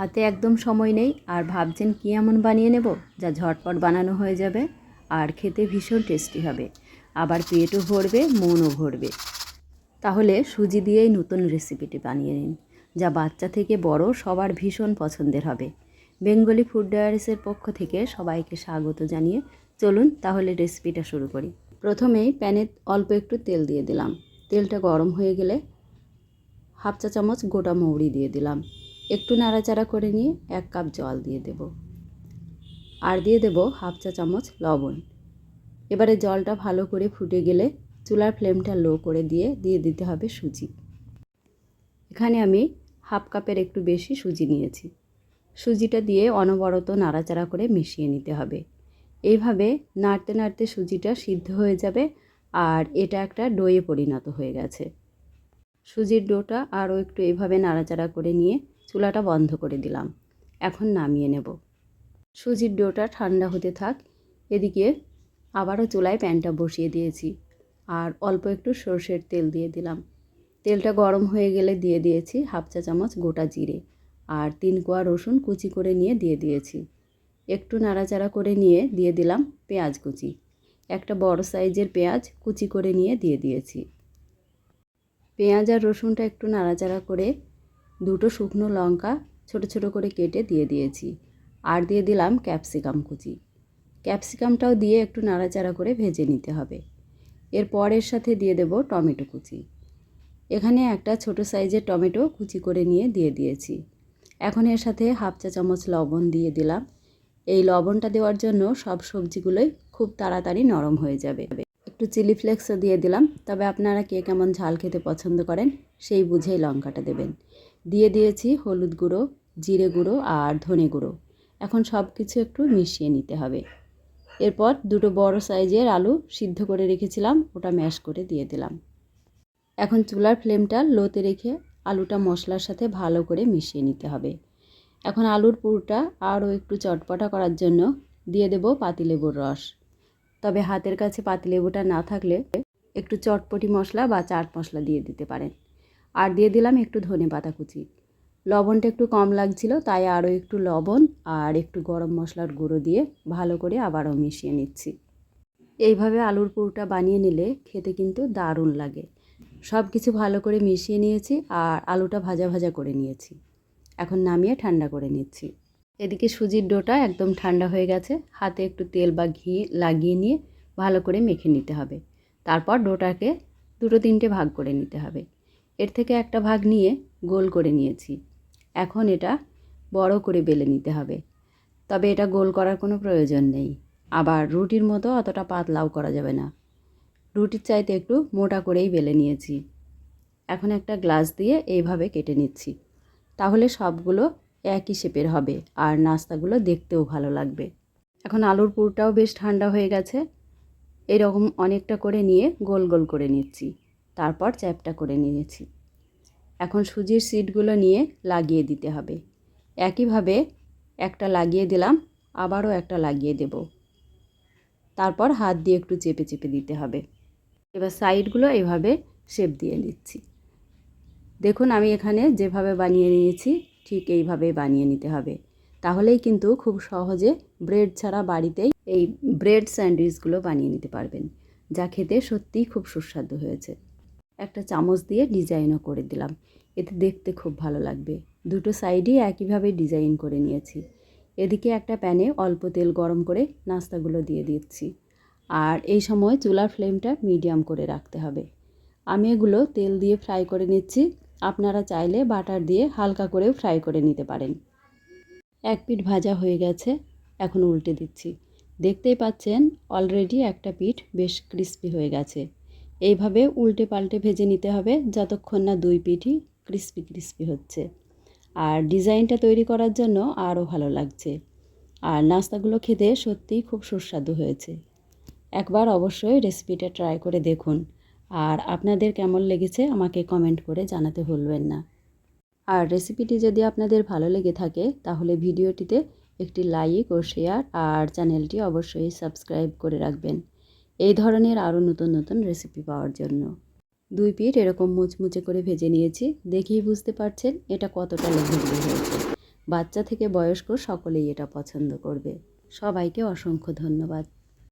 হাতে একদম সময় নেই আর ভাবছেন কী এমন বানিয়ে নেব যা ঝটপট বানানো হয়ে যাবে আর খেতে ভীষণ টেস্টি হবে, আবার পেটও ভরবে, মনও ভরবে। তাহলে সুজি দিয়েই নতুন রেসিপিটি বানিয়ে নিন, যা বাচ্চা থেকে বড় সবার ভীষণ পছন্দের হবে। বেঙ্গলি ফুড ডায়ারিসের পক্ষ থেকে সবাইকে স্বাগত জানিয়ে চলুন তাহলে রেসিপিটা শুরু করি। প্রথমেই প্যানে অল্প একটু তেল দিয়ে দিলাম। তেলটা গরম হয়ে গেলে হাফ চা চামচ গোটা মৌরি দিয়ে দিলাম। একটু নাড়াচাড়া করে নিয়ে 1 কাপ জল দিয়ে দেব, আর দিয়ে দেব হাফ চা চামচ লবণ। এবারে জলটা ভালো করে ফুটে গেলে চুলার ফ্লেমটা লো করে দিয়ে দিতে হবে সুজি। এখানে আমি হাফ কাপের একটু বেশি সুজি নিয়েছি। সুজিটা দিয়ে অনবরত নাড়াচাড়া করে মিশিয়ে নিতে হবে। এইভাবে নাড়তে নাড়তে সুজিটা সিদ্ধ হয়ে যাবে আর এটা একটা ডোয়ে পরিণত হয়ে গেছে। সুজির ডোটা আরও একটু এইভাবে নাড়াচাড়া করে নিয়ে চুলাটা বন্ধ করে দিলাম। এখন নামিয়ে নেব। সুজির ডোটা ঠান্ডা হতে থাক। এদিকে আবারও চুলায় প্যানটা বসিয়ে দিয়েছি আর অল্প একটু সরষের তেল দিয়ে দিলাম। তেলটা গরম হয়ে গেলে দিয়ে দিয়েছি হাফ চা চামচ গোটা জিরে আর 3 কোয়া রসুন কুচি করে নিয়ে দিয়ে দিয়েছি। একটু নাড়াচাড়া করে নিয়ে দিয়ে দিলাম পেঁয়াজ কুচি। একটা বড় সাইজের পেঁয়াজ কুচি করে নিয়ে দিয়ে দিয়েছি। পেঁয়াজ আর রসুনটা একটু নাড়াচাড়া করে 2টো শুকনো লঙ্কা ছোট ছোট করে কেটে দিয়ে দিয়েছি আর দিয়ে দিলাম ক্যাপসিকাম কুচি। ক্যাপসিকামটাও দিয়ে একটু নাড়াচাড়া করে ভেজে নিতে হবে। এরপর এর সাথে দিয়ে দেব টমেটো কুচি। এখানে একটা ছোট সাইজের টমেটো কুচি করে নিয়ে দিয়ে দিয়েছি। এখন এর সাথে হাফ চা চামচ লবণ দিয়ে দিলাম। এই লবণটা দেওয়ার জন্য সব সবজিগুলোই খুব তাড়াতাড়ি নরম হয়ে যাবে। একটু চিলি ফ্লেক্সও দিয়ে দিলাম, তবে আপনারা কে কেমন ঝাল খেতে পছন্দ করেন সেই বুঝেই লঙ্কাটা দেবেন। দিয়ে দিয়েছি হলুদ গুঁড়ো, জিরে গুঁড়ো আর ধনে গুঁড়ো। এখন সব কিছু একটু মিশিয়ে নিতে হবে। এরপর 2টো বড় সাইজের আলু সিদ্ধ করে রেখেছিলাম, ওটা ম্যাশ করে দিয়ে দিলাম। এখন চুলার ফ্লেমটা লোতে রেখে আলুটা মশলার সাথে ভালো করে মিশিয়ে নিতে হবে। এখন আলুর পুরটা আরও একটু চটপটা করার জন্য দিয়ে দেব পাতিলেবুর রস। তবে হাতের কাছে পাতিলেবুটা না থাকলে একটু চটপটি মশলা বা চাট মশলা দিয়ে দিতে পারেন। আর দিয়ে দিলাম একটু ধনেপাতা কুচি। লবণটা একটু কম লাগছিল, তাই আরও একটু লবণ আর একটু গরম মশলার গুঁড়ো দিয়ে ভালো করে আবারও মিশিয়ে নিচ্ছি। এইভাবে আলুর পুরটা বানিয়ে নিলে খেতে কিন্তু দারুণ লাগে। সব কিছু ভালো করে মিশিয়ে নিয়েছি আর আলুটা ভাজা ভাজা করে নিয়েছি। এখন নামিয়ে ঠান্ডা করে নিচ্ছি। এদিকে সুজির ডোটা একদম ঠান্ডা হয়ে গেছে। হাতে একটু তেল বা ঘি লাগিয়ে নিয়ে ভালো করে মেখে নিতে হবে। তারপর ডোটাকে 2-3টে ভাগ করে নিতে হবে। এর থেকে একটা ভাগ নিয়ে গোল করে নিয়েছি। এখন এটা বড় করে বেলে নিতে হবে। তবে এটা গোল করার কোনো প্রয়োজন নেই, আবার রুটির মতো অতটা পাতলাও করা যাবে না। রুটির চাইতে একটু মোটা করেই বেলে নিয়েছি। এখন একটা গ্লাস দিয়ে এইভাবে কেটে নিচ্ছি, তাহলে সবগুলো একই শেপের হবে আর নাস্তাগুলো দেখতেও ভালো লাগবে। এখন আলুর পুরটাও বেশ ঠান্ডা হয়ে গেছে। এরকম অনেকটা করে নিয়ে গোল গোল করে নিচ্ছি, তারপর চ্যাপটা করে নিয়েছি। এখন সুজির সিটগুলো নিয়ে লাগিয়ে দিতে হবে। একইভাবে একটা লাগিয়ে দিলাম, আবারও একটা লাগিয়ে দেব। তারপর হাত দিয়ে একটু চেপে চেপে দিতে হবে। এবার সাইডগুলো এইভাবে শেপ দিয়ে নিচ্ছি। দেখুন আমি এখানে যেভাবে বানিয়ে নিয়েছি ঠিক এইভাবেই বানিয়ে নিতে হবে। তাহলেই কিন্তু খুব সহজে ব্রেড ছাড়া বাড়িতেই এই ব্রেড স্যান্ডউইচগুলো বানিয়ে নিতে পারবেন, যা খেতে সত্যিই খুব সুস্বাদু হয়েছে। একটা চামচ দিয়ে ডিজাইনও করে দিলাম, এতে দেখতে খুব ভালো লাগবে। 2টো সাইডই একইভাবে ডিজাইন করে নিয়েছি। এদিকে একটা প্যানে অল্প তেল গরম করে নাস্তাগুলো দিয়ে দিচ্ছি আর এই সময় চুলার ফ্লেমটা মিডিয়াম করে রাখতে হবে। আমি এগুলো তেল দিয়ে ফ্রাই করে নিচ্ছি। আপনারা চাইলে বাটার দিয়ে হালকা করেও ফ্রাই করে নিতে পারেন। এক পিঠ ভাজা হয়ে গেছে, এখন উল্টে দিচ্ছি। দেখতেই পাচ্ছেন অলরেডি একটা পিঠ বেশ ক্রিস্পি হয়ে গেছে। এইভাবে উল্টে পাল্টে ভেজে নিতে হবে যতক্ষণ না 2 পিঠই ক্রিস্পি ক্রিস্পি হচ্ছে। আর ডিজাইনটা তৈরি করার জন্য আরও ভালো লাগছে। আর নাস্তাগুলো খেতে সত্যিই খুব সুস্বাদু হয়েছে। একবার অবশ্যই রেসিপিটা ট্রাই করে দেখুন আর আপনাদের কেমন লেগেছে আমাকে কমেন্ট করে জানাতে ভুলবেন না। আর রেসিপিটি যদি আপনাদের ভালো লেগে থাকে তাহলে ভিডিওটিতে একটি লাইক ও শেয়ার আর চ্যানেলটি অবশ্যই সাবস্ক্রাইব করে রাখবেন এই ধরনের আরও নতুন নতুন রেসিপি পাওয়ার জন্য। 2 পিঠ এরকম মুচমুচে করে ভেজে নিয়েছি, দেখেই বুঝতে পারছেন এটা কতটা লোভনীয় হয়েছে। বাচ্চা থেকে বয়স্ক সকলেই এটা পছন্দ করবে। সবাইকে অসংখ্য ধন্যবাদ।